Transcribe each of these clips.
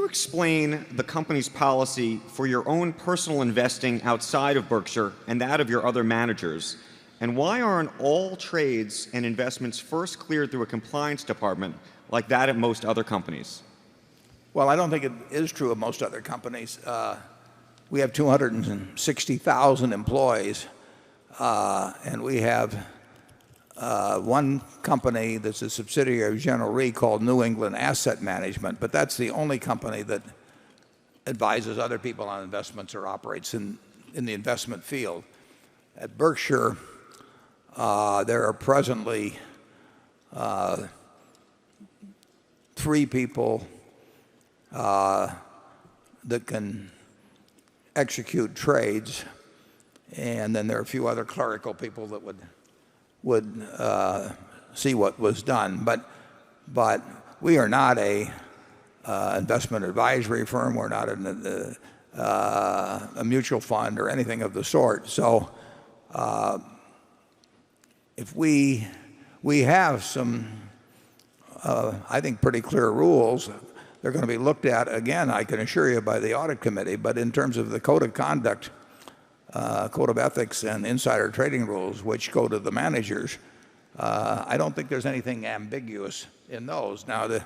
explain the company's policy for your own personal investing outside of Berkshire and that of your other managers? And why aren't all trades and investments first cleared through a compliance department like that at most other companies? Well, I don't think it is true of most other companies. We have 260,000 employees, and we have one company that's a subsidiary of General Re called New England Asset Management, but that's the only company that advises other people on investments or operates in the investment field. At Berkshire, there are presently 3 people that can execute trades, and then there are a few other clerical people that would see what was done. But we are not a investment advisory firm. We're not a mutual fund or anything of the sort. So if we have some, I think, pretty clear rules. They're going to be looked at, again, I can assure you, by the audit committee. But in terms of the code of conduct, code of ethics, and insider trading rules, which go to the managers, I don't think there's anything ambiguous in those. Now, to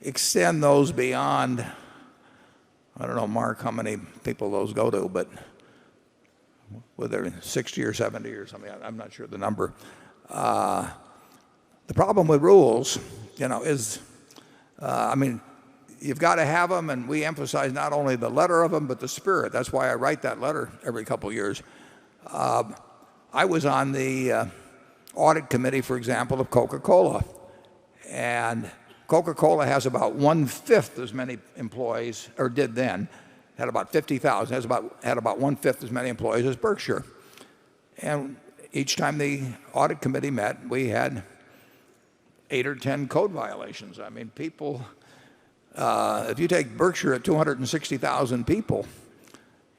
extend those beyond, I don't know, Mark, how many people those go to, but whether 60 or 70 or something, I'm not sure the number. The problem with rules, is, you've got to have them, and we emphasize not only the letter of them, but the spirit. That's why I write that letter every couple of years. I was on the audit committee, for example, of Coca-Cola. And Coca-Cola has about 1/5 as many employees, or did then, had about 50,000, had about 1/5 as many employees as Berkshire. And each time the audit committee met, we had 8 or 10 code violations. People, if you take Berkshire at 260,000 people,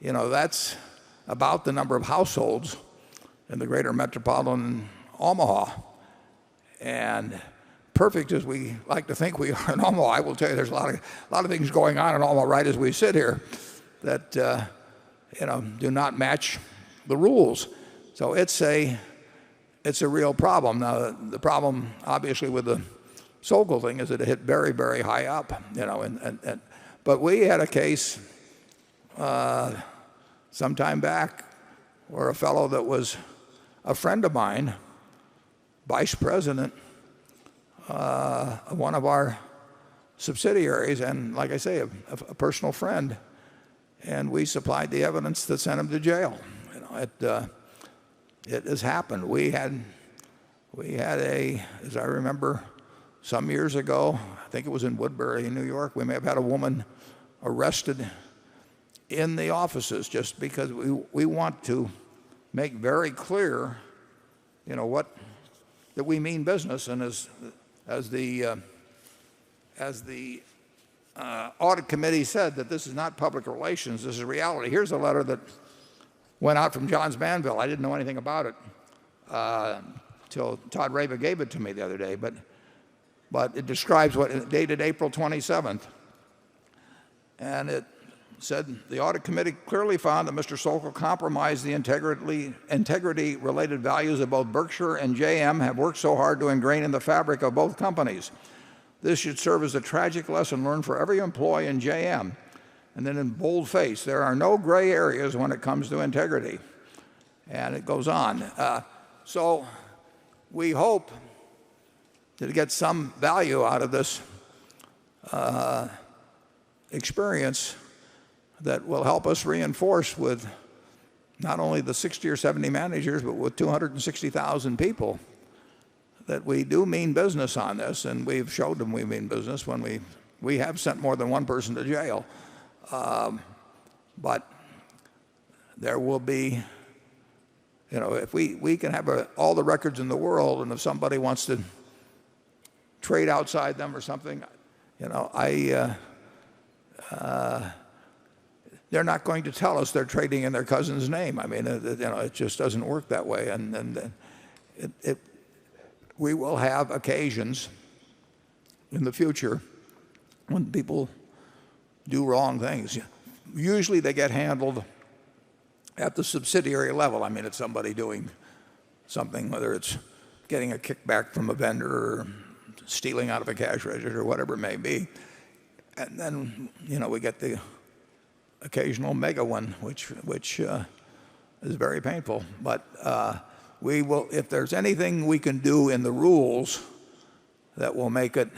that's about the number of households in the greater metropolitan Omaha. And perfect as we like to think we are in Omaha, I will tell you there's a lot of things going on in Omaha right as we sit here that do not match the rules. So it's a real problem. Now, the problem, obviously, with the Sokol thing is that it hit very, very high up, but we had a case some time back where a fellow that was a friend of mine, vice president, one of our subsidiaries, and like I say, a personal friend, and we supplied the evidence that sent him to jail. It has happened. We had as I remember, some years ago, I think it was in Woodbury, New York, we may have had a woman arrested in the offices just because we want to make very clear, that we mean business. And as the audit committee said, that this is not public relations, this is reality. Here's a letter that went out from Johns Manville. I didn't know anything about it till Todd Rava gave it to me the other day. But it describes dated April 27th. And it said, the audit committee clearly found that Mr. Sokol compromised the integrity-related values of both Berkshire and JM have worked so hard to ingrain in the fabric of both companies. This should serve as a tragic lesson learned for every employee in JM. And then in boldface, there are no gray areas when it comes to integrity. And it goes on. So we hope to get some value out of this experience that will help us reinforce with not only the 60 or 70 managers, but with 260,000 people, that we do mean business on this. And we've showed them we mean business when we have sent more than one person to jail. But there will be, if we can have all the records in the world, and if somebody wants to trade outside them or something, they're not going to tell us they're trading in their cousin's name. It just doesn't work that way. And we will have occasions in the future when people do wrong things. Usually they get handled at the subsidiary level. I mean, it's somebody doing something, whether it's getting a kickback from a vendor or stealing out of a cash register or whatever it may be. And then, we get the occasional mega one, which is very painful. But we will, if there's anything we can do in the rules that will make it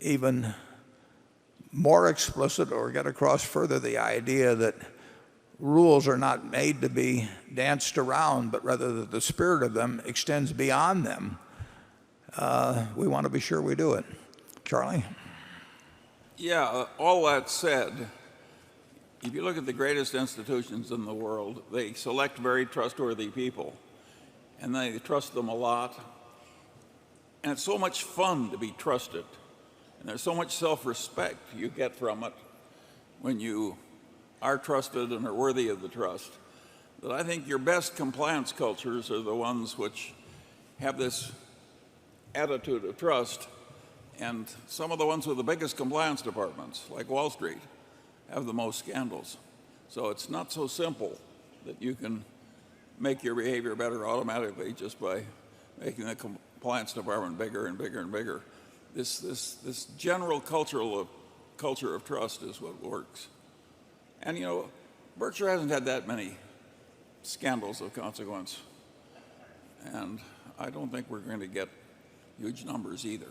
even more explicit or get across further the idea that rules are not made to be danced around, but rather that the spirit of them extends beyond them, we want to be sure we do it. Charlie? Yeah, all that said, if you look at the greatest institutions in the world, they select very trustworthy people, and they trust them a lot. And it's so much fun to be trusted, and there's so much self-respect you get from it when you are trusted and are worthy of the trust, that I think your best compliance cultures are the ones which have this attitude of trust. And some of the ones with the biggest compliance departments, like Wall Street, have the most scandals. So it's not so simple that you can make your behavior better automatically just by making the compliance department bigger and bigger and bigger. This general culture of trust is what works. And Berkshire hasn't had that many scandals of consequence. And I don't think we're going to get huge numbers either.